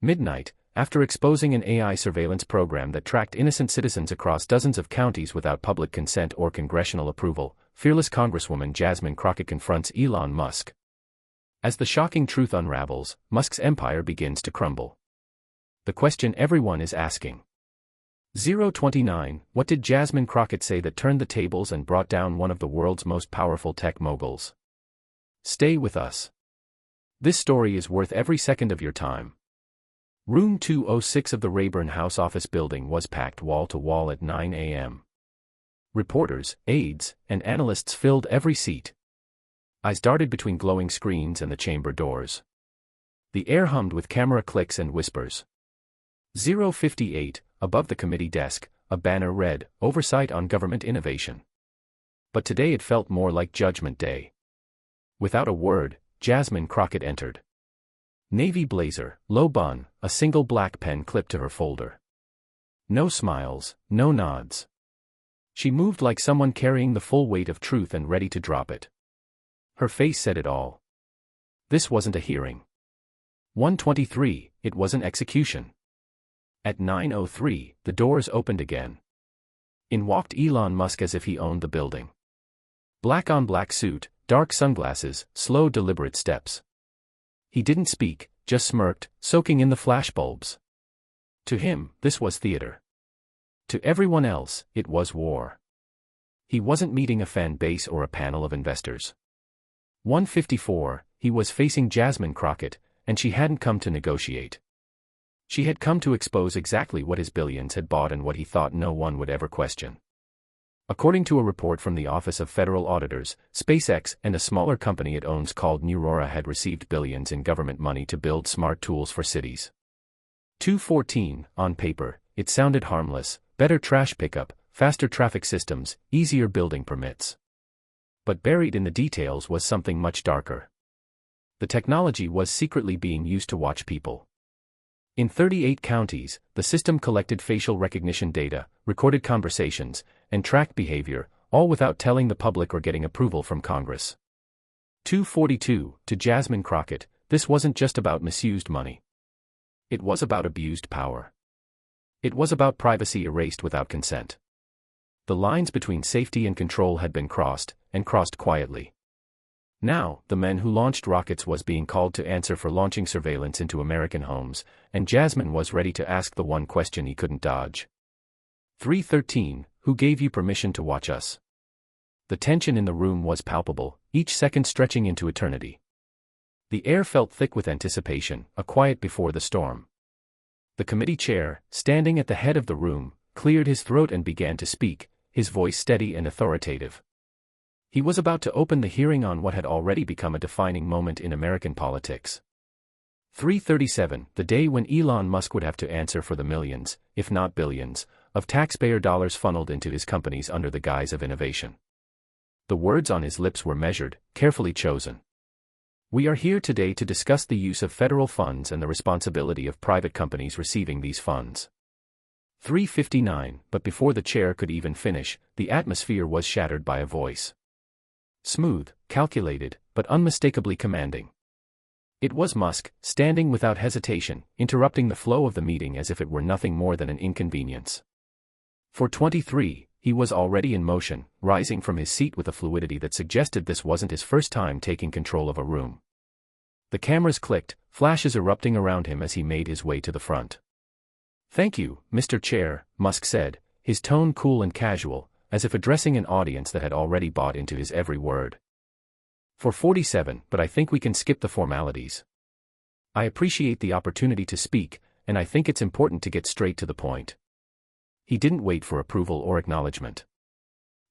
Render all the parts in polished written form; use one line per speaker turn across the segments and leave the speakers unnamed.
Midnight, after exposing an AI surveillance program that tracked innocent citizens across dozens of counties without public consent or congressional approval, fearless Congresswoman Jasmine Crockett confronts Elon Musk. As the shocking truth unravels, Musk's empire begins to crumble. The question everyone is asking. 029, what did Jasmine Crockett say that turned the tables and brought down one of the world's most powerful tech moguls? Stay with us. This story is worth every second of your time. Room 206 of the Rayburn House office building was packed wall to wall at 9 a.m. Reporters, aides, and analysts filled every seat. Eyes darted between glowing screens and the chamber doors. The air hummed with camera clicks and whispers. 058, above the committee desk, a banner read, Oversight on Government Innovation. But today it felt more like Judgment Day. Without a word, Jasmine Crockett entered. Navy blazer, low bun, a single black pen clipped to her folder. No smiles, no nods. She moved like someone carrying the full weight of truth and ready to drop it. Her face said it all. This wasn't a hearing. 123, it was an execution. At 9:03, the doors opened again. In walked Elon Musk as if he owned the building. Black on black suit, dark sunglasses, slow deliberate steps. He didn't speak, just smirked, soaking in the flashbulbs. To him, this was theater. To everyone else, it was war. He wasn't meeting a fan base or a panel of investors. 154, he was facing Jasmine Crockett, and she hadn't come to negotiate. She had come to expose exactly what his billions had bought and what he thought no one would ever question. According to a report from the Office of Federal Auditors, SpaceX and a smaller company it owns called Neurora had received billions in government money to build smart tools for cities. 214, on paper, it sounded harmless, better trash pickup, faster traffic systems, easier building permits. But buried in the details was something much darker. The technology was secretly being used to watch people. In 38 counties, the system collected facial recognition data, recorded conversations, and tracked behavior, all without telling the public or getting approval from Congress. 242, to Jasmine Crockett, this wasn't just about misused money. It was about abused power. It was about privacy erased without consent. The lines between safety and control had been crossed, and crossed quietly. Now, the man who launched rockets was being called to answer for launching surveillance into American homes, and Jasmine was ready to ask the one question he couldn't dodge. 313, who gave you permission to watch us? The tension in the room was palpable, each second stretching into eternity. The air felt thick with anticipation, a quiet before the storm. The committee chair, standing at the head of the room, cleared his throat and began to speak, his voice steady and authoritative. He was about to open the hearing on what had already become a defining moment in American politics. 337, the day when Elon Musk would have to answer for the millions, if not billions, of taxpayer dollars funneled into his companies under the guise of innovation. The words on his lips were measured, carefully chosen. We are here today to discuss the use of federal funds and the responsibility of private companies receiving these funds. 359, but before the chair could even finish, the atmosphere was shattered by a voice. Smooth, calculated, but unmistakably commanding. It was Musk, standing without hesitation, interrupting the flow of the meeting as if it were nothing more than an inconvenience. For 23, he was already in motion, rising from his seat with a fluidity that suggested this wasn't his first time taking control of a room. The cameras clicked, flashes erupting around him as he made his way to the front. Thank you, Mr. Chair, Musk said, his tone cool and casual, as if addressing an audience that had already bought into his every word. For 47, but I think we can skip the formalities. I appreciate the opportunity to speak, and I think it's important to get straight to the point. He didn't wait for approval or acknowledgement.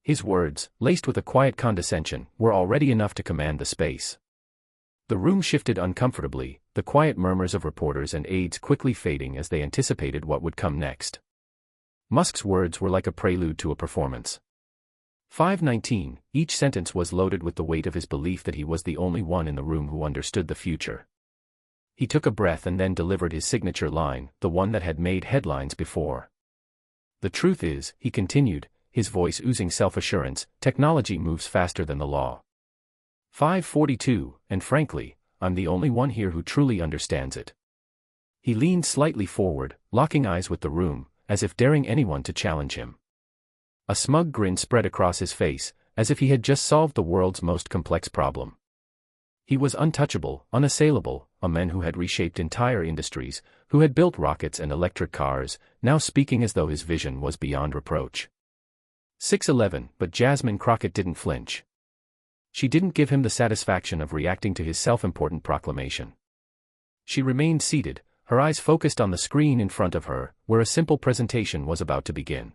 His words, laced with a quiet condescension, were already enough to command the space. The room shifted uncomfortably, the quiet murmurs of reporters and aides quickly fading as they anticipated what would come next. Musk's words were like a prelude to a performance. 519, each sentence was loaded with the weight of his belief that he was the only one in the room who understood the future. He took a breath and then delivered his signature line, the one that had made headlines before. The truth is, he continued, his voice oozing self-assurance, technology moves faster than the law. 542, and frankly, I'm the only one here who truly understands it. He leaned slightly forward, locking eyes with the room, as if daring anyone to challenge him. A smug grin spread across his face, as if he had just solved the world's most complex problem. He was untouchable, unassailable, a man who had reshaped entire industries, who had built rockets and electric cars, now speaking as though his vision was beyond reproach. 6:11, but Jasmine Crockett didn't flinch. She didn't give him the satisfaction of reacting to his self-important proclamation. She remained seated, her eyes focused on the screen in front of her, where a simple presentation was about to begin.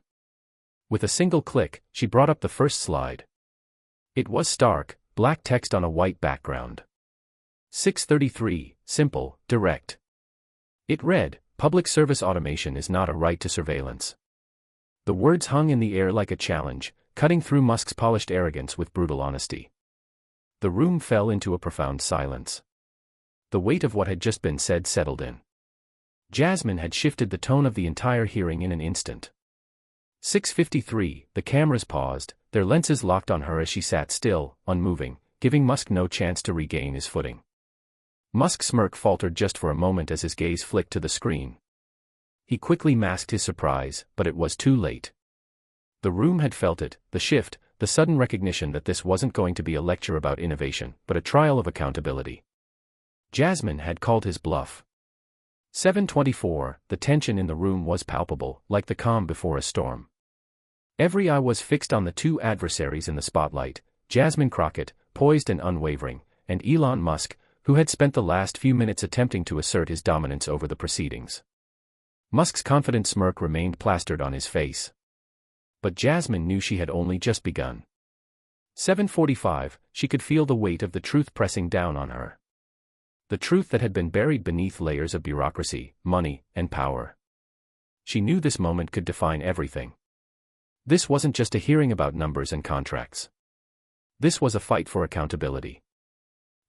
With a single click, she brought up the first slide. It was stark, black text on a white background. 6:33, simple, direct. It read, "Public service automation is not a right to surveillance." The words hung in the air like a challenge, cutting through Musk's polished arrogance with brutal honesty. The room fell into a profound silence. The weight of what had just been said settled in. Jasmine had shifted the tone of the entire hearing in an instant. 6:53, the cameras paused, their lenses locked on her as she sat still, unmoving, giving Musk no chance to regain his footing. Musk's smirk faltered just for a moment as his gaze flicked to the screen. He quickly masked his surprise, but it was too late. The room had felt it, the shift, the sudden recognition that this wasn't going to be a lecture about innovation, but a trial of accountability. Jasmine had called his bluff. 7:24, the tension in the room was palpable, like the calm before a storm. Every eye was fixed on the two adversaries in the spotlight, Jasmine Crockett, poised and unwavering, and Elon Musk, who had spent the last few minutes attempting to assert his dominance over the proceedings. Musk's confident smirk remained plastered on his face. But Jasmine knew she had only just begun. 7:45, she could feel the weight of the truth pressing down on her. The truth that had been buried beneath layers of bureaucracy, money, and power. She knew this moment could define everything. This wasn't just a hearing about numbers and contracts. This was a fight for accountability.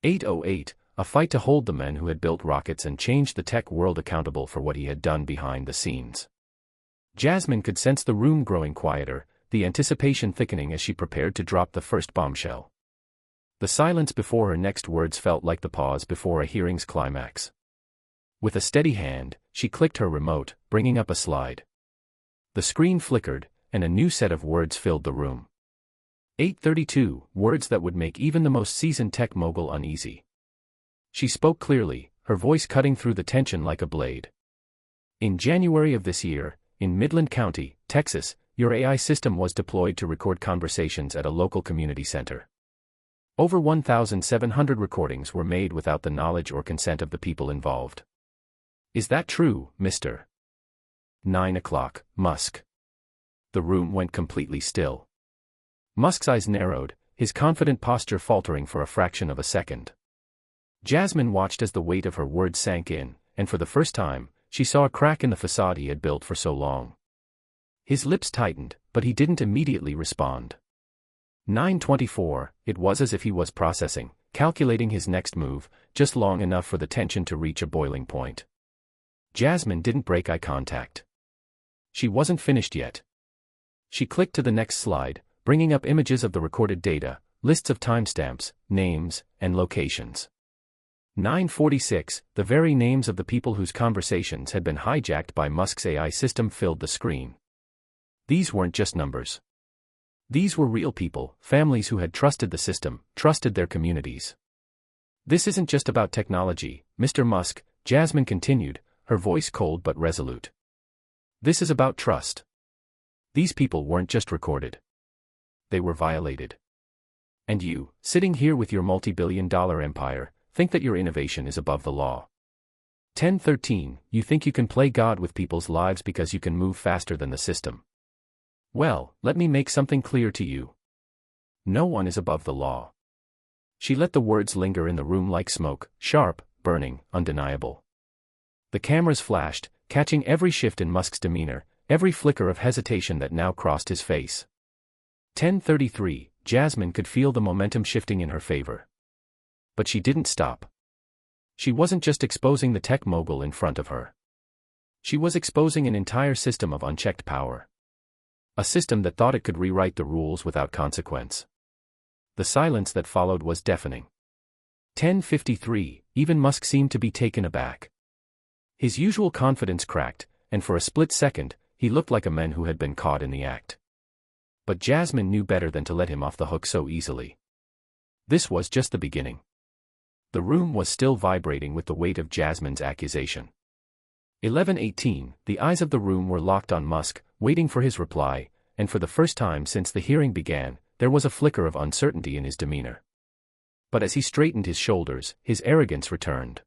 8:08, a fight to hold the men who had built rockets and changed the tech world accountable for what he had done behind the scenes. Jasmine could sense the room growing quieter, the anticipation thickening as she prepared to drop the first bombshell. The silence before her next words felt like the pause before a hearing's climax. With a steady hand, she clicked her remote, bringing up a slide. The screen flickered, and a new set of words filled the room. 8:32, words that would make even the most seasoned tech mogul uneasy. She spoke clearly, her voice cutting through the tension like a blade. In January of this year, in Midland County, Texas, your AI system was deployed to record conversations at a local community center. Over 1,700 recordings were made without the knowledge or consent of the people involved. Is that true, Mr. 9:00, Musk? The room went completely still. Musk's eyes narrowed, his confident posture faltering for a fraction of a second. Jasmine watched as the weight of her words sank in, and for the first time, she saw a crack in the facade he had built for so long. His lips tightened, but he didn't immediately respond. 9:24, it was as if he was processing, calculating his next move, just long enough for the tension to reach a boiling point. Jasmine didn't break eye contact. She wasn't finished yet. She clicked to the next slide, bringing up images of the recorded data, lists of timestamps, names, and locations. 9:46, the very names of the people whose conversations had been hijacked by Musk's AI system filled the screen. These weren't just numbers. These were real people, families who had trusted the system, trusted their communities. This isn't just about technology, Mr. Musk, Jasmine continued, her voice cold but resolute. This is about trust. These people weren't just recorded. They were violated. And you, sitting here with your multi-billion-dollar empire, think that your innovation is above the law. 10:13, you think you can play God with people's lives because you can move faster than the system. Well, let me make something clear to you. No one is above the law. She let the words linger in the room like smoke, sharp, burning, undeniable. The cameras flashed, catching every shift in Musk's demeanor, every flicker of hesitation that now crossed his face. 10:33, Jasmine could feel the momentum shifting in her favor. But she didn't stop. She wasn't just exposing the tech mogul in front of her. She was exposing an entire system of unchecked power. A system that thought it could rewrite the rules without consequence. The silence that followed was deafening. 10:53, even Musk seemed to be taken aback. His usual confidence cracked, and for a split second, he looked like a man who had been caught in the act. But Jasmine knew better than to let him off the hook so easily. This was just the beginning. The room was still vibrating with the weight of Jasmine's accusation. 11:18, the eyes of the room were locked on Musk, waiting for his reply, and for the first time since the hearing began, there was a flicker of uncertainty in his demeanor. But as he straightened his shoulders, his arrogance returned.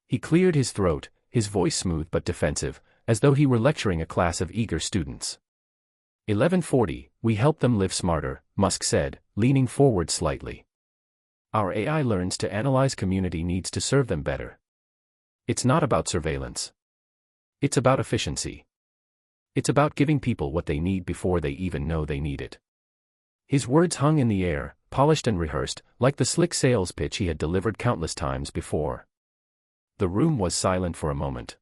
He cleared his throat, his voice smooth but defensive, as though he were lecturing a class of eager students. 11:40, we help them live smarter, Musk said, leaning forward slightly. Our AI learns to analyze community needs to serve them better. It's not about surveillance. It's about efficiency. It's about giving people what they need before they even know they need it. His words hung in the air, polished and rehearsed, like the slick sales pitch he had delivered countless times before. The room was silent for a moment.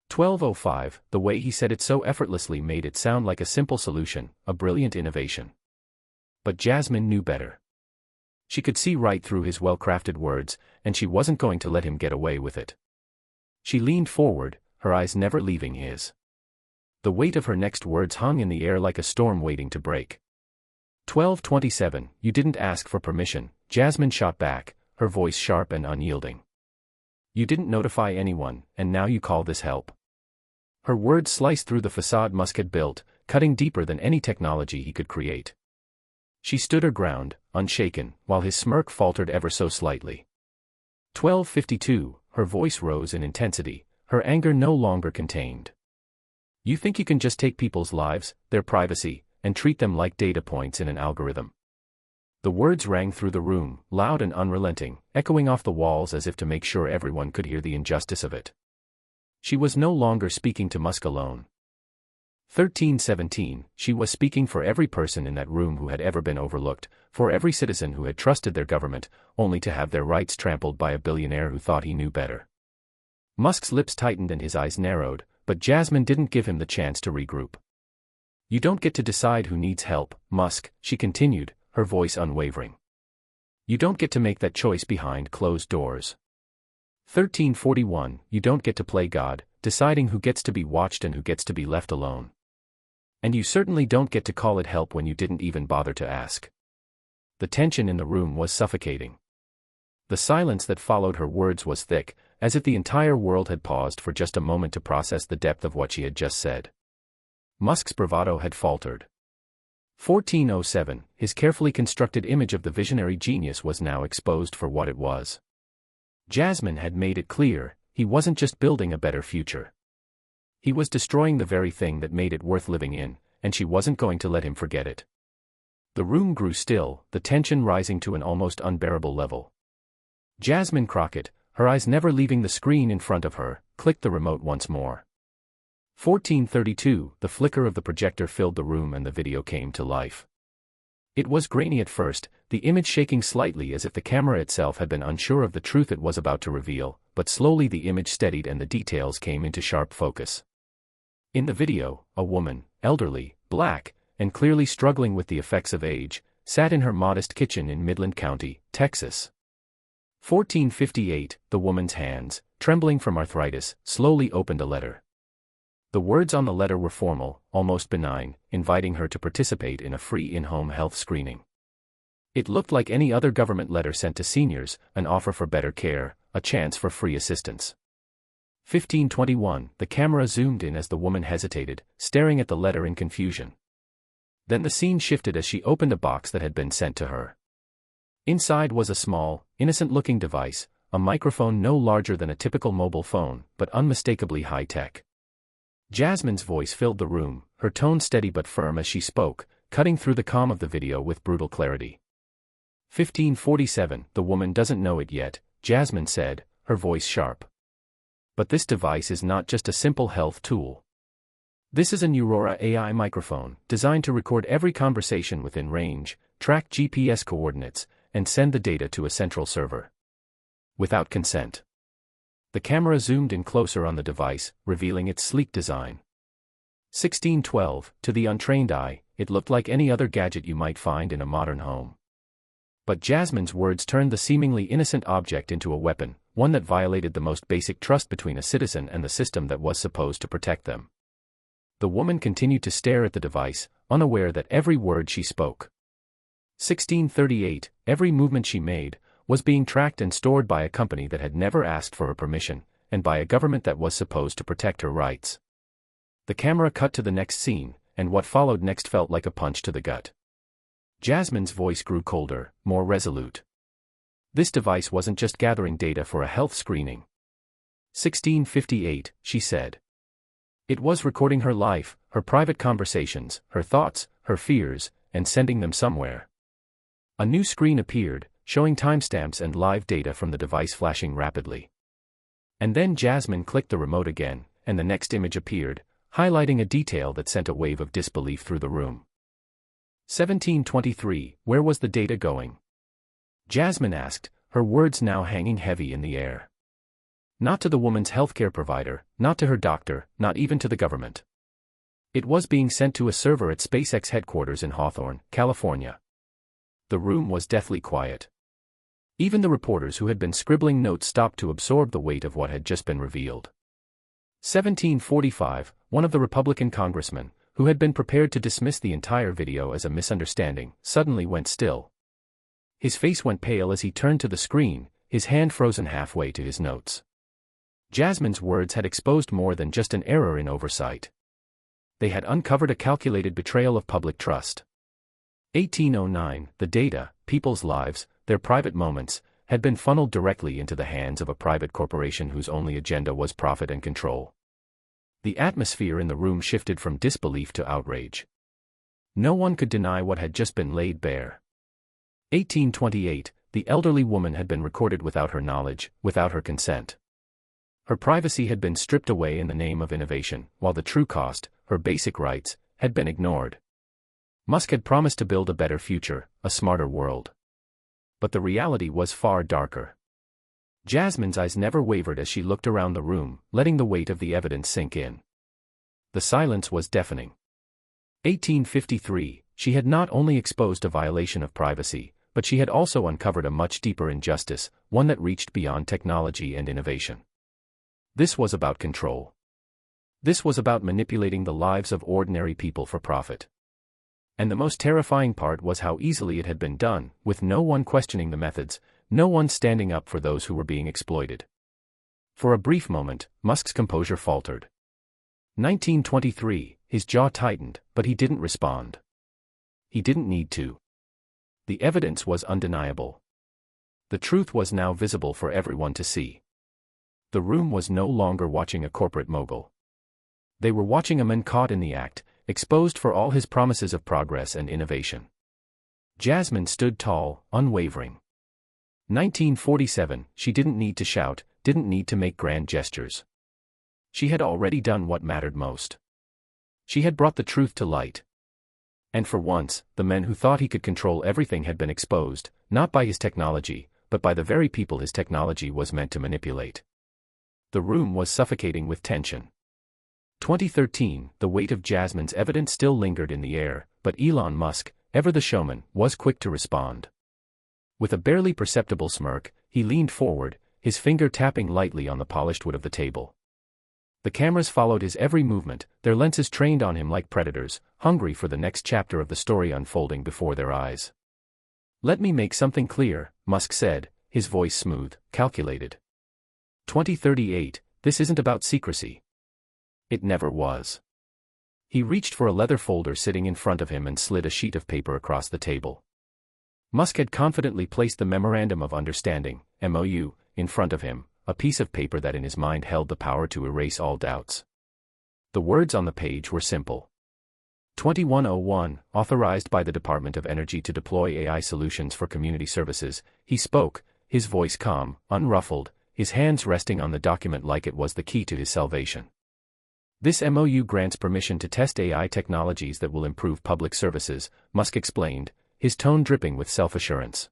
12:05, the way he said it so effortlessly made it sound like a simple solution, a brilliant innovation. But Jasmine knew better. She could see right through his well-crafted words, and she wasn't going to let him get away with it. She leaned forward, her eyes never leaving his. The weight of her next words hung in the air like a storm waiting to break. 12:27, you didn't ask for permission, Jasmine shot back, her voice sharp and unyielding. You didn't notify anyone, and now you call this help. Her words sliced through the facade Musk had built, cutting deeper than any technology he could create. She stood her ground, unshaken, while his smirk faltered ever so slightly. 12:52, her voice rose in intensity, her anger no longer contained. You think you can just take people's lives, their privacy, and treat them like data points in an algorithm? The words rang through the room, loud and unrelenting, echoing off the walls as if to make sure everyone could hear the injustice of it. She was no longer speaking to Musk alone. 13:17, she was speaking for every person in that room who had ever been overlooked, for every citizen who had trusted their government, only to have their rights trampled by a billionaire who thought he knew better. Musk's lips tightened and his eyes narrowed, but Jasmine didn't give him the chance to regroup. You don't get to decide who needs help, Musk, she continued, her voice unwavering. You don't get to make that choice behind closed doors. 13:41, you don't get to play God, deciding who gets to be watched and who gets to be left alone. And you certainly don't get to call it help when you didn't even bother to ask. The tension in the room was suffocating. The silence that followed her words was thick, as if the entire world had paused for just a moment to process the depth of what she had just said. Musk's bravado had faltered. 14:07, his carefully constructed image of the visionary genius was now exposed for what it was. Jasmine had made it clear, he wasn't just building a better future. He was destroying the very thing that made it worth living in, and she wasn't going to let him forget it. The room grew still, the tension rising to an almost unbearable level. Jasmine Crockett, her eyes never leaving the screen in front of her, clicked the remote once more. 14:32, the flicker of the projector filled the room and the video came to life. It was grainy at first, the image shaking slightly as if the camera itself had been unsure of the truth it was about to reveal, but slowly the image steadied and the details came into sharp focus. In the video, a woman, elderly, black, and clearly struggling with the effects of age, sat in her modest kitchen in Midland County, Texas. 14:58, the woman's hands, trembling from arthritis, slowly opened a letter. The words on the letter were formal, almost benign, inviting her to participate in a free in-home health screening. It looked like any other government letter sent to seniors, an offer for better care, a chance for free assistance. 15:21, the camera zoomed in as the woman hesitated, staring at the letter in confusion. Then the scene shifted as she opened a box that had been sent to her. Inside was a small, innocent-looking device, a microphone no larger than a typical mobile phone, but unmistakably high-tech. Jasmine's voice filled the room, her tone steady but firm as she spoke, cutting through the calm of the video with brutal clarity. 15:47, the woman doesn't know it yet, Jasmine said, her voice sharp. But this device is not just a simple health tool. This is an Aurora AI microphone, designed to record every conversation within range, track GPS coordinates, and send the data to a central server. Without consent. The camera zoomed in closer on the device, revealing its sleek design. 16:12, to the untrained eye, it looked like any other gadget you might find in a modern home. But Jasmine's words turned the seemingly innocent object into a weapon, one that violated the most basic trust between a citizen and the system that was supposed to protect them. The woman continued to stare at the device, unaware that every word she spoke, 1638, every movement she made, was being tracked and stored by a company that had never asked for her permission, and by a government that was supposed to protect her rights. The camera cut to the next scene, and what followed next felt like a punch to the gut. Jasmine's voice grew colder, more resolute. This device wasn't just gathering data for a health screening. 1658, she said. It was recording her life, her private conversations, her thoughts, her fears, and sending them somewhere. A new screen appeared, showing timestamps and live data from the device flashing rapidly. And then Jasmine clicked the remote again, and the next image appeared, highlighting a detail that sent a wave of disbelief through the room. 1723, where was the data going? Jasmine asked, her words now hanging heavy in the air. Not to the woman's healthcare provider, not to her doctor, not even to the government. It was being sent to a server at SpaceX headquarters in Hawthorne, California. The room was deathly quiet. Even the reporters who had been scribbling notes stopped to absorb the weight of what had just been revealed. 1745, one of the Republican congressmen, who had been prepared to dismiss the entire video as a misunderstanding, suddenly went still. His face went pale as he turned to the screen, his hand frozen halfway to his notes. Jasmine's words had exposed more than just an error in oversight. They had uncovered a calculated betrayal of public trust. 1809, the data, people's lives, their private moments, had been funneled directly into the hands of a private corporation whose only agenda was profit and control. The atmosphere in the room shifted from disbelief to outrage. No one could deny what had just been laid bare. 1828, the elderly woman had been recorded without her knowledge, without her consent. Her privacy had been stripped away in the name of innovation, while the true cost, her basic rights, had been ignored. Musk had promised to build a better future, a smarter world. But the reality was far darker. Jasmine's eyes never wavered as she looked around the room, letting the weight of the evidence sink in. The silence was deafening. 1853, she had not only exposed a violation of privacy, but she had also uncovered a much deeper injustice, one that reached beyond technology and innovation. This was about control. This was about manipulating the lives of ordinary people for profit. And the most terrifying part was how easily it had been done, with no one questioning the methods, no one standing up for those who were being exploited. For a brief moment, Musk's composure faltered. 1923, his jaw tightened, but he didn't respond. He didn't need to. The evidence was undeniable. The truth was now visible for everyone to see. The room was no longer watching a corporate mogul. They were watching a man caught in the act, exposed for all his promises of progress and innovation. Jasmine stood tall, unwavering. 1947, she didn't need to shout, didn't need to make grand gestures. She had already done what mattered most. She had brought the truth to light. And for once, the men who thought he could control everything had been exposed, not by his technology, but by the very people his technology was meant to manipulate. The room was suffocating with tension. 2013, the weight of Jasmine's evidence still lingered in the air, but Elon Musk, ever the showman, was quick to respond. With a barely perceptible smirk, he leaned forward, his finger tapping lightly on the polished wood of the table. The cameras followed his every movement, their lenses trained on him like predators, hungry for the next chapter of the story unfolding before their eyes. "Let me make something clear," Musk said, his voice smooth, calculated. 2038, this isn't about secrecy. It never was. He reached for a leather folder sitting in front of him and slid a sheet of paper across the table. Musk had confidently placed the Memorandum of Understanding, MOU, in front of him, a piece of paper that in his mind held the power to erase all doubts. The words on the page were simple. 2101, authorized by the Department of Energy to deploy AI solutions for community services, he spoke, his voice calm, unruffled, his hands resting on the document like it was the key to his salvation. This MOU grants permission to test AI technologies that will improve public services, Musk explained, his tone dripping with self-assurance.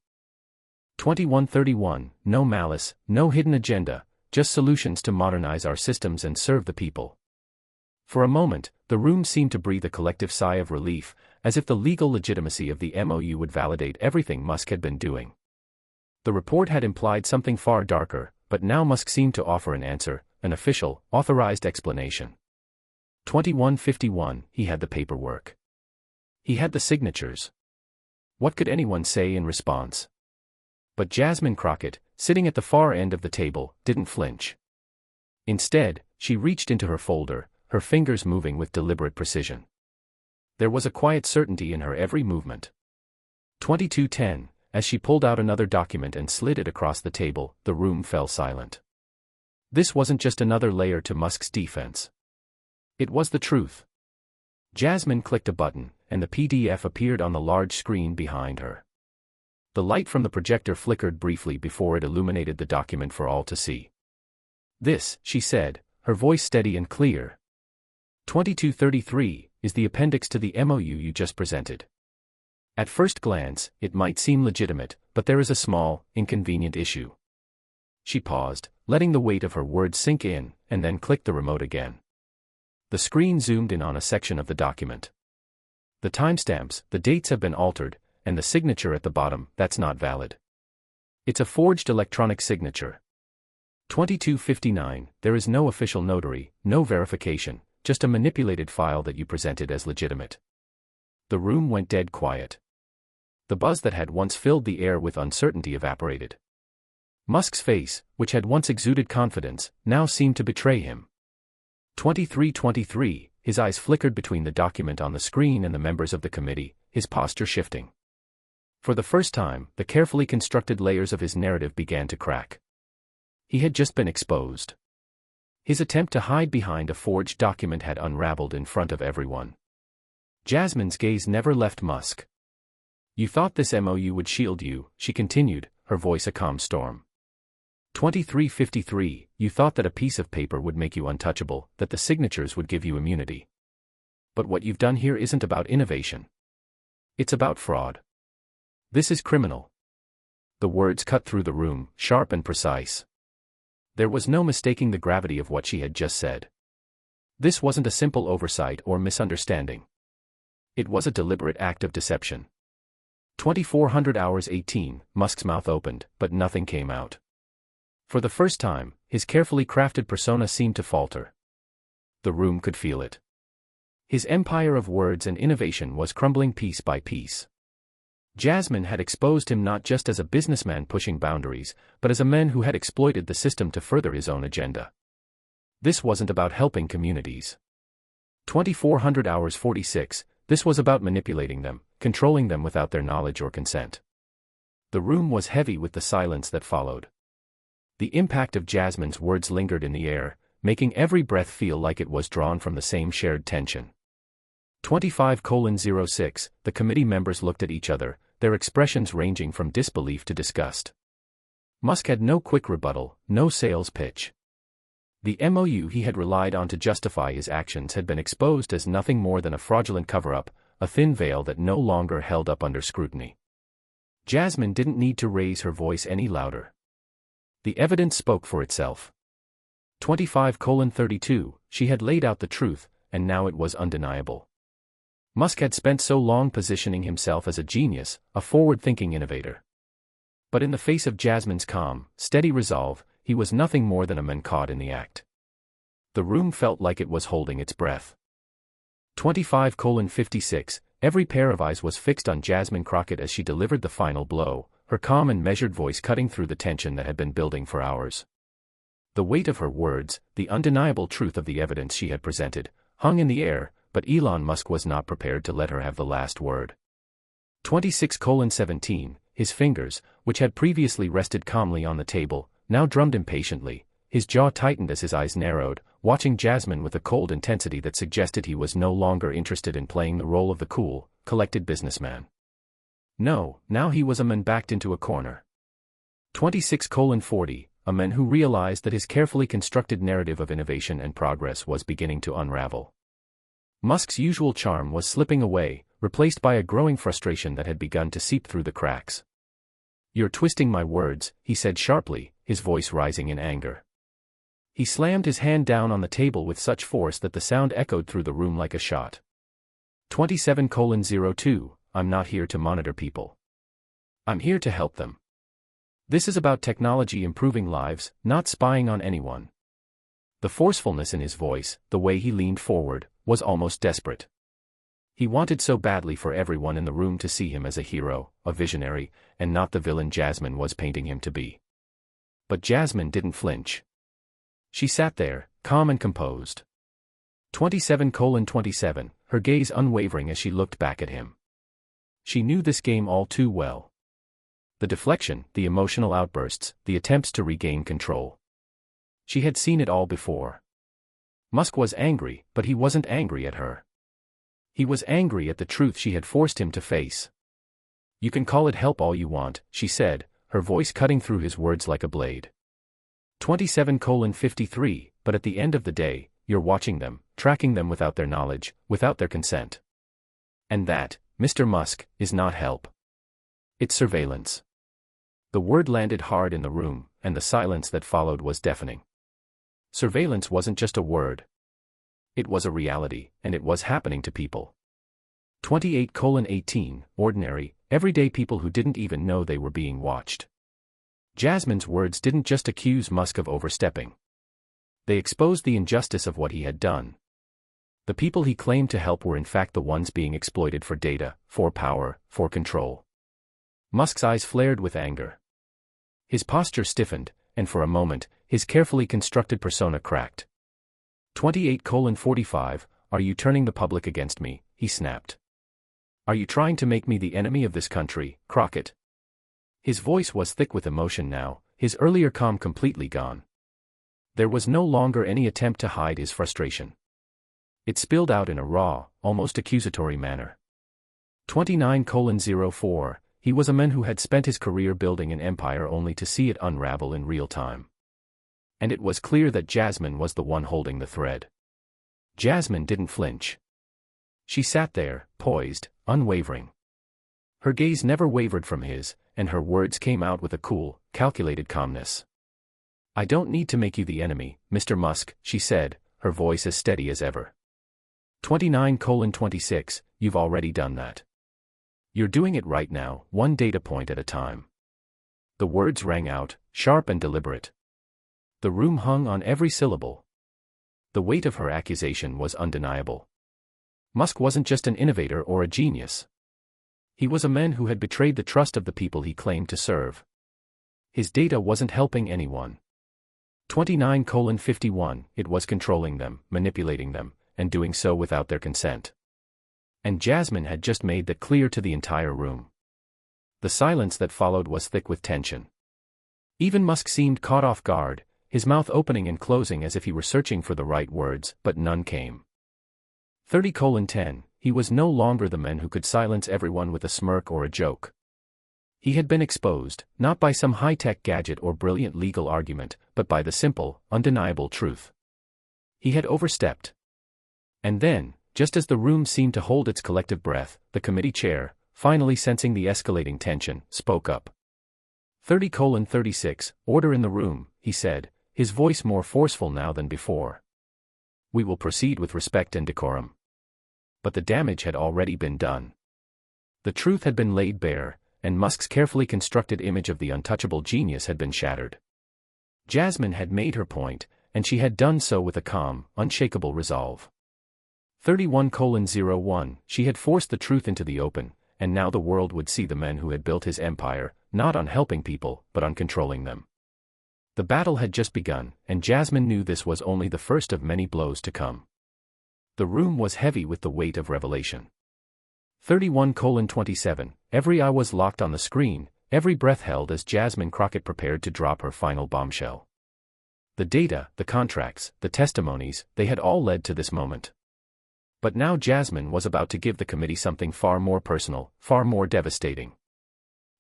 2131, no malice, no hidden agenda, just solutions to modernize our systems and serve the people. For a moment, the room seemed to breathe a collective sigh of relief, as if the legal legitimacy of the MOU would validate everything Musk had been doing. The report had implied something far darker, But now Musk seemed to offer an answer, an official, authorized explanation. 2151, he had the paperwork. He had the signatures. What could anyone say in response? But Jasmine Crockett, sitting at the far end of the table, didn't flinch. Instead, she reached into her folder, her fingers moving with deliberate precision. There was a quiet certainty in her every movement. 2210, as she pulled out another document and slid it across the table, the room fell silent. This wasn't just another layer to Musk's defense. It was the truth. Jasmine clicked a button, and the PDF appeared on the large screen behind her. The light from the projector flickered briefly before it illuminated the document for all to see. This, she said, her voice steady and clear. 2233 is the appendix to the MOU you just presented. At first glance, it might seem legitimate, but there is a small, inconvenient issue. She paused, letting the weight of her words sink in, and then clicked the remote again. The screen zoomed in on a section of the document. The timestamps, the dates have been altered, and the signature at the bottom, that's not valid. It's a forged electronic signature. 2259, there is no official notary, no verification, just a manipulated file that you presented as legitimate. The room went dead quiet. The buzz that had once filled the air with uncertainty evaporated. Musk's face, which had once exuded confidence, now seemed to betray him. 2323, his eyes flickered between the document on the screen and the members of the committee, his posture shifting. For the first time, the carefully constructed layers of his narrative began to crack. He had just been exposed. His attempt to hide behind a forged document had unraveled in front of everyone. Jasmine's gaze never left Musk. You thought this MOU would shield you, she continued, her voice a calm storm. 2353, you thought that a piece of paper would make you untouchable, that the signatures would give you immunity. But what you've done here isn't about innovation. It's about fraud. This is criminal. The words cut through the room, sharp and precise. There was no mistaking the gravity of what she had just said. This wasn't a simple oversight or misunderstanding. It was a deliberate act of deception. 2400 hours 18, Musk's mouth opened, but nothing came out. For the first time, his carefully crafted persona seemed to falter. The room could feel it. His empire of words and innovation was crumbling piece by piece. Jasmine had exposed him not just as a businessman pushing boundaries, but as a man who had exploited the system to further his own agenda. This wasn't about helping communities. 2400 hours 46, this was about manipulating them, controlling them without their knowledge or consent. The room was heavy with the silence that followed. The impact of Jasmine's words lingered in the air, making every breath feel like it was drawn from the same shared tension. 25:06, the committee members looked at each other, their expressions ranging from disbelief to disgust. Musk had no quick rebuttal, no sales pitch. The MOU he had relied on to justify his actions had been exposed as nothing more than a fraudulent cover-up, a thin veil that no longer held up under scrutiny. Jasmine didn't need to raise her voice any louder. The evidence spoke for itself. 25:32, she had laid out the truth, and now it was undeniable. Musk had spent so long positioning himself as a genius, a forward-thinking innovator. But in the face of Jasmine's calm, steady resolve, he was nothing more than a man caught in the act. The room felt like it was holding its breath. 25:56, every pair of eyes was fixed on Jasmine Crockett as she delivered the final blow, her calm and measured voice cutting through the tension that had been building for hours. The weight of her words, the undeniable truth of the evidence she had presented, hung in the air, but Elon Musk was not prepared to let her have the last word. 26:17, his fingers, which had previously rested calmly on the table, now drummed impatiently, his jaw tightened as his eyes narrowed, watching Jasmine with a cold intensity that suggested he was no longer interested in playing the role of the cool, collected businessman. No, now he was a man backed into a corner. 26:40, a man who realized that his carefully constructed narrative of innovation and progress was beginning to unravel. Musk's usual charm was slipping away, replaced by a growing frustration that had begun to seep through the cracks. "You're twisting my words," he said sharply, his voice rising in anger. He slammed his hand down on the table with such force that the sound echoed through the room like a shot. 27:02, I'm not here to monitor people. I'm here to help them. This is about technology improving lives, not spying on anyone. The forcefulness in his voice, the way he leaned forward, was almost desperate. He wanted so badly for everyone in the room to see him as a hero, a visionary, and not the villain Jasmine was painting him to be. But Jasmine didn't flinch. She sat there, calm and composed. 27:27, her gaze unwavering as she looked back at him. She knew this game all too well. The deflection, the emotional outbursts, the attempts to regain control. She had seen it all before. Musk was angry, but he wasn't angry at her. He was angry at the truth she had forced him to face. "You can call it help all you want," she said, her voice cutting through his words like a blade. 27:53, but at the end of the day, you're watching them, tracking them without their knowledge, without their consent. And that, Mr. Musk, is not help. It's surveillance. The word landed hard in the room, and the silence that followed was deafening. Surveillance wasn't just a word. It was a reality, and it was happening to people. 28:18, ordinary, everyday people who didn't even know they were being watched. Jasmine's words didn't just accuse Musk of overstepping. They exposed the injustice of what he had done. The people he claimed to help were in fact the ones being exploited for data, for power, for control. Musk's eyes flared with anger. His posture stiffened, and for a moment, his carefully constructed persona cracked. 28:45, are you turning the public against me? He snapped. Are you trying to make me the enemy of this country, Crockett? His voice was thick with emotion now, his earlier calm completely gone. There was no longer any attempt to hide his frustration. It spilled out in a raw, almost accusatory manner. 29:04, he was a man who had spent his career building an empire only to see it unravel in real time. And it was clear that Jasmine was the one holding the thread. Jasmine didn't flinch. She sat there, poised, unwavering. Her gaze never wavered from his, and her words came out with a cool, calculated calmness. I don't need to make you the enemy, Mr. Musk, she said, her voice as steady as ever. 29:26, you've already done that. You're doing it right now, one data point at a time. The words rang out, sharp and deliberate. The room hung on every syllable. The weight of her accusation was undeniable. Musk wasn't just an innovator or a genius. He was a man who had betrayed the trust of the people he claimed to serve. His data wasn't helping anyone. 29:51, it was controlling them, manipulating them, and doing so without their consent. And Jasmine had just made that clear to the entire room. The silence that followed was thick with tension. Even Musk seemed caught off guard, his mouth opening and closing as if he were searching for the right words, but none came. 30:10, he was no longer the man who could silence everyone with a smirk or a joke. He had been exposed, not by some high-tech gadget or brilliant legal argument, but by the simple, undeniable truth. He had overstepped. And then, just as the room seemed to hold its collective breath, the committee chair, finally sensing the escalating tension, spoke up. 30:36, order in the room, he said, his voice more forceful now than before. We will proceed with respect and decorum. But the damage had already been done. The truth had been laid bare, and Musk's carefully constructed image of the untouchable genius had been shattered. Jasmine had made her point, and she had done so with a calm, unshakable resolve. 31:01, she had forced the truth into the open, and now the world would see the man who had built his empire, not on helping people, but on controlling them. The battle had just begun, and Jasmine knew this was only the first of many blows to come. The room was heavy with the weight of revelation. 31:27, every eye was locked on the screen, every breath held as Jasmine Crockett prepared to drop her final bombshell. The data, the contracts, the testimonies, they had all led to this moment. But now Jasmine was about to give the committee something far more personal, far more devastating.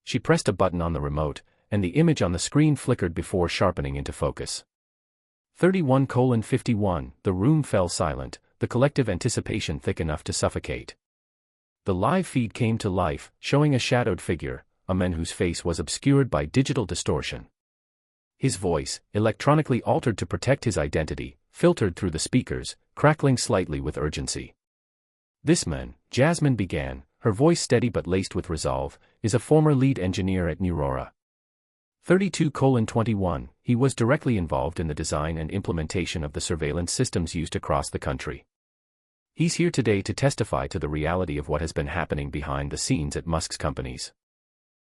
She pressed a button on the remote, and the image on the screen flickered before sharpening into focus. 31:51, the room fell silent, the collective anticipation thick enough to suffocate. The live feed came to life, showing a shadowed figure, a man whose face was obscured by digital distortion. His voice, electronically altered to protect his identity, filtered through the speakers, crackling slightly with urgency. This man, Jasmine began, her voice steady but laced with resolve, is a former lead engineer at Neurora. 32:21, he was directly involved in the design and implementation of the surveillance systems used across the country. He's here today to testify to the reality of what has been happening behind the scenes at Musk's companies.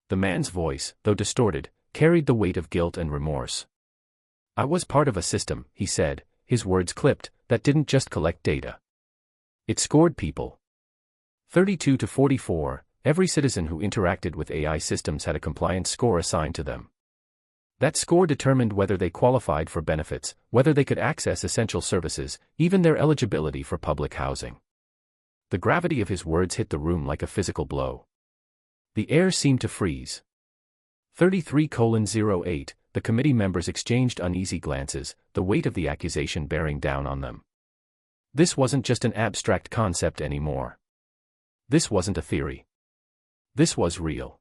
The man's voice, though distorted, carried the weight of guilt and remorse. I was part of a system, he said, his words clipped, that didn't just collect data. It scored people. 32-44, every citizen who interacted with AI systems had a compliance score assigned to them. That score determined whether they qualified for benefits, whether they could access essential services, even their eligibility for public housing. The gravity of his words hit the room like a physical blow. The air seemed to freeze. 33:08, the committee members exchanged uneasy glances, the weight of the accusation bearing down on them. This wasn't just an abstract concept anymore. This wasn't a theory. This was real.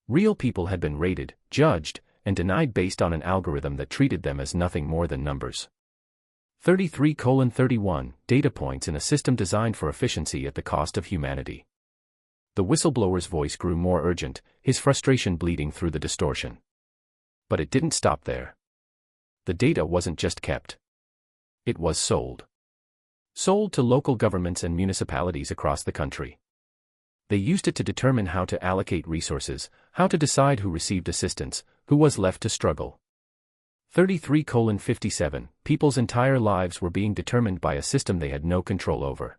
Real people had been rated, judged, and denied based on an algorithm that treated them as nothing more than numbers. 33:31, data points in a system designed for efficiency at the cost of humanity. The whistleblower's voice grew more urgent, his frustration bleeding through the distortion. But it didn't stop there. The data wasn't just kept. It was sold. Sold to local governments and municipalities across the country. They used it to determine how to allocate resources, how to decide who received assistance, who was left to struggle. 33:57, people's entire lives were being determined by a system they had no control over.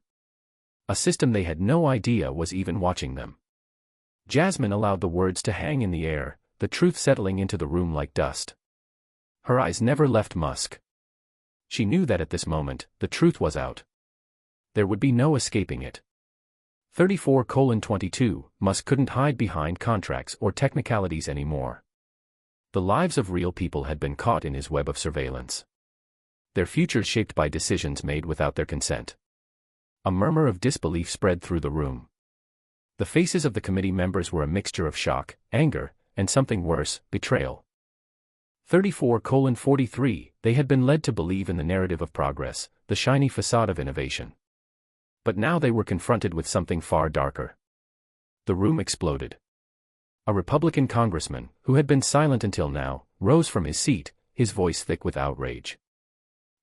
A system they had no idea was even watching them. Jasmine allowed the words to hang in the air, the truth settling into the room like dust. Her eyes never left Musk. She knew that at this moment, the truth was out. There would be no escaping it. 34:22, Musk couldn't hide behind contracts or technicalities anymore. The lives of real people had been caught in his web of surveillance. Their futures shaped by decisions made without their consent. A murmur of disbelief spread through the room. The faces of the committee members were a mixture of shock, anger, and something worse, betrayal. 34:43, they had been led to believe in the narrative of progress, the shiny facade of innovation. But now they were confronted with something far darker. The room exploded. A Republican congressman, who had been silent until now, rose from his seat, his voice thick with outrage.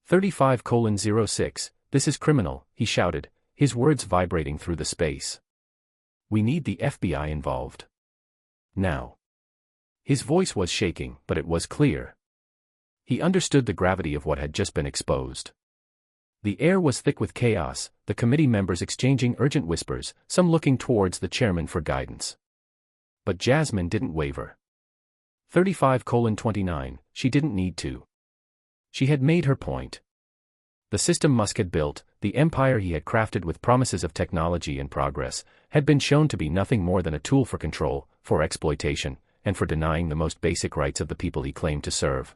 35:06, this is criminal, he shouted, his words vibrating through the space. We need the FBI involved. Now. His voice was shaking, but it was clear. He understood the gravity of what had just been exposed. The air was thick with chaos, the committee members exchanging urgent whispers, some looking towards the chairman for guidance. But Jasmine didn't waver. 35:29, she didn't need to. She had made her point. The system Musk had built, the empire he had crafted with promises of technology and progress, had been shown to be nothing more than a tool for control, for exploitation, and for denying the most basic rights of the people he claimed to serve.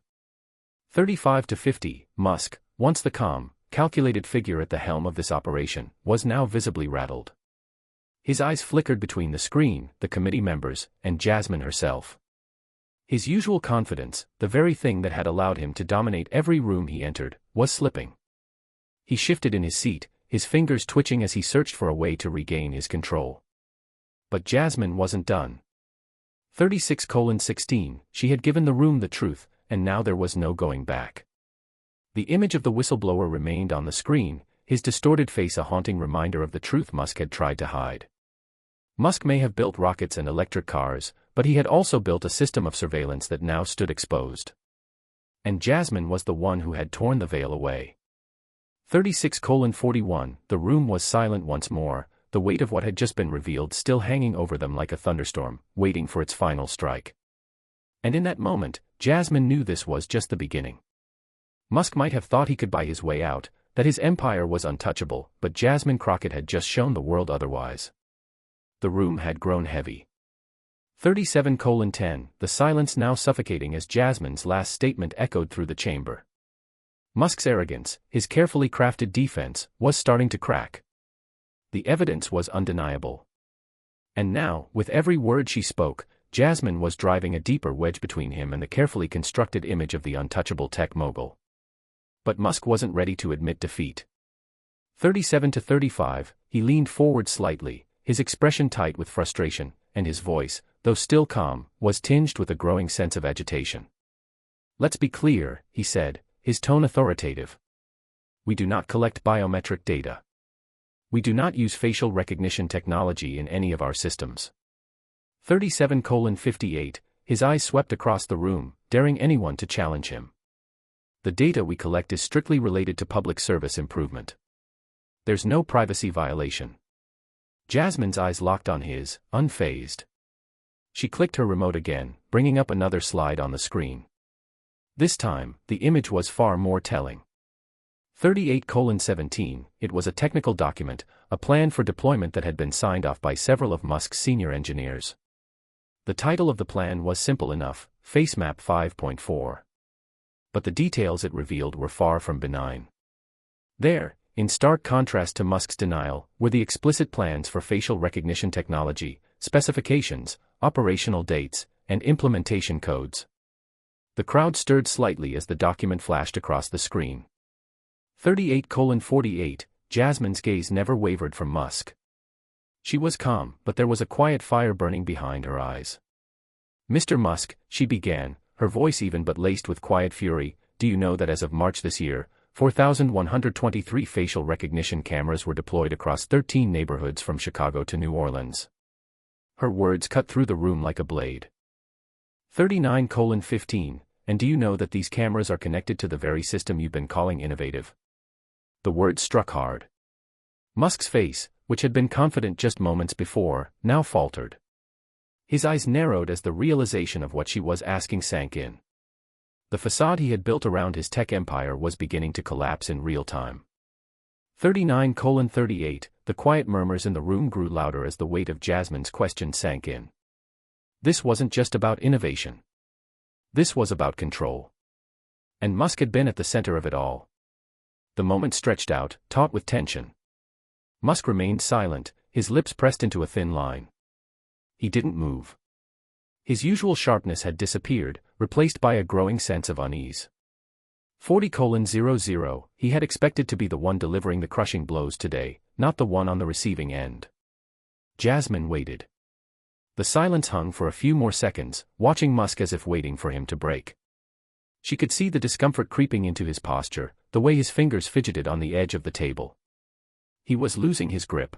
35-50, Musk, once the calm, calculated figure at the helm of this operation, was now visibly rattled. His eyes flickered between the screen, the committee members, and Jasmine herself. His usual confidence, the very thing that had allowed him to dominate every room he entered, was slipping. He shifted in his seat, his fingers twitching as he searched for a way to regain his control. But Jasmine wasn't done. 36:16, she had given the room the truth, and now there was no going back. The image of the whistleblower remained on the screen, his distorted face a haunting reminder of the truth Musk had tried to hide. Musk may have built rockets and electric cars, but he had also built a system of surveillance that now stood exposed. And Jasmine was the one who had torn the veil away. 36:41, the room was silent once more, the weight of what had just been revealed still hanging over them like a thunderstorm, waiting for its final strike. And in that moment, Jasmine knew this was just the beginning. Musk might have thought he could buy his way out, that his empire was untouchable, but Jasmine Crockett had just shown the world otherwise. The room had grown heavy. 37:10, the silence now suffocating as Jasmine's last statement echoed through the chamber. Musk's arrogance, his carefully crafted defense, was starting to crack. The evidence was undeniable. And now, with every word she spoke, Jasmine was driving a deeper wedge between him and the carefully constructed image of the untouchable tech mogul. But Musk wasn't ready to admit defeat. 37-35, he leaned forward slightly, his expression tight with frustration, and his voice, though still calm, was tinged with a growing sense of agitation. "Let's be clear," he said, his tone authoritative. "We do not collect biometric data. We do not use facial recognition technology in any of our systems." 37:58, his eyes swept across the room, daring anyone to challenge him. "The data we collect is strictly related to public service improvement. There's no privacy violation." Jasmine's eyes locked on his, unfazed. She clicked her remote again, bringing up another slide on the screen. This time, the image was far more telling. 38:17, it was a technical document, a plan for deployment that had been signed off by several of Musk's senior engineers. The title of the plan was simple enough, FaceMap 5.4. But the details it revealed were far from benign. There, in stark contrast to Musk's denial, were the explicit plans for facial recognition technology, specifications, operational dates, and implementation codes. The crowd stirred slightly as the document flashed across the screen. 38:48, Jasmine's gaze never wavered from Musk. She was calm, but there was a quiet fire burning behind her eyes. "Mr. Musk," she began, her voice even but laced with quiet fury, "do you know that as of March this year, 4,123 facial recognition cameras were deployed across 13 neighborhoods from Chicago to New Orleans?" Her words cut through the room like a blade. 39:15, "And do you know that these cameras are connected to the very system you've been calling innovative?" The words struck hard. Musk's face, which had been confident just moments before, now faltered. His eyes narrowed as the realization of what she was asking sank in. The facade he had built around his tech empire was beginning to collapse in real time. 39:38, the quiet murmurs in the room grew louder as the weight of Jasmine's question sank in. This wasn't just about innovation. This was about control. And Musk had been at the center of it all. The moment stretched out, taut with tension. Musk remained silent, his lips pressed into a thin line. He didn't move. His usual sharpness had disappeared, replaced by a growing sense of unease. 40:00, he had expected to be the one delivering the crushing blows today, not the one on the receiving end. Jasmine waited. The silence hung for a few more seconds, watching Musk as if waiting for him to break. She could see the discomfort creeping into his posture, the way his fingers fidgeted on the edge of the table. He was losing his grip.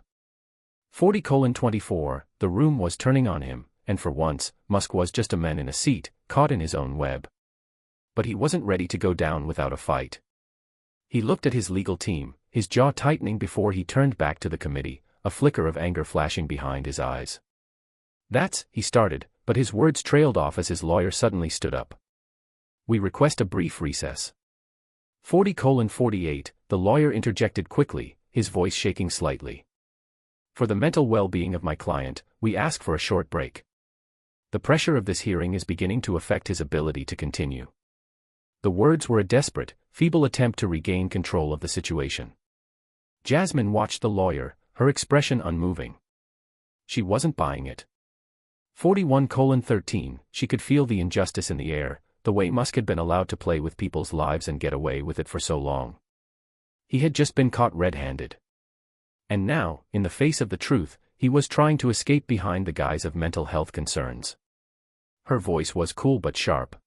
40:24, the room was turning on him, and for once, Musk was just a man in a seat, caught in his own web. But he wasn't ready to go down without a fight. He looked at his legal team, his jaw tightening before he turned back to the committee, a flicker of anger flashing behind his eyes. He started, but his words trailed off as his lawyer suddenly stood up. "We request a brief recess." 40:48, the lawyer interjected quickly, his voice shaking slightly. "For the mental well-being of my client, we ask for a short break. The pressure of this hearing is beginning to affect his ability to continue." The words were a desperate, feeble attempt to regain control of the situation. Jasmine watched the lawyer, her expression unmoving. She wasn't buying it. 41:13, she could feel the injustice in the air, the way Musk had been allowed to play with people's lives and get away with it for so long. He had just been caught red-handed. And now, in the face of the truth, he was trying to escape behind the guise of mental health concerns. Her voice was cool but sharp.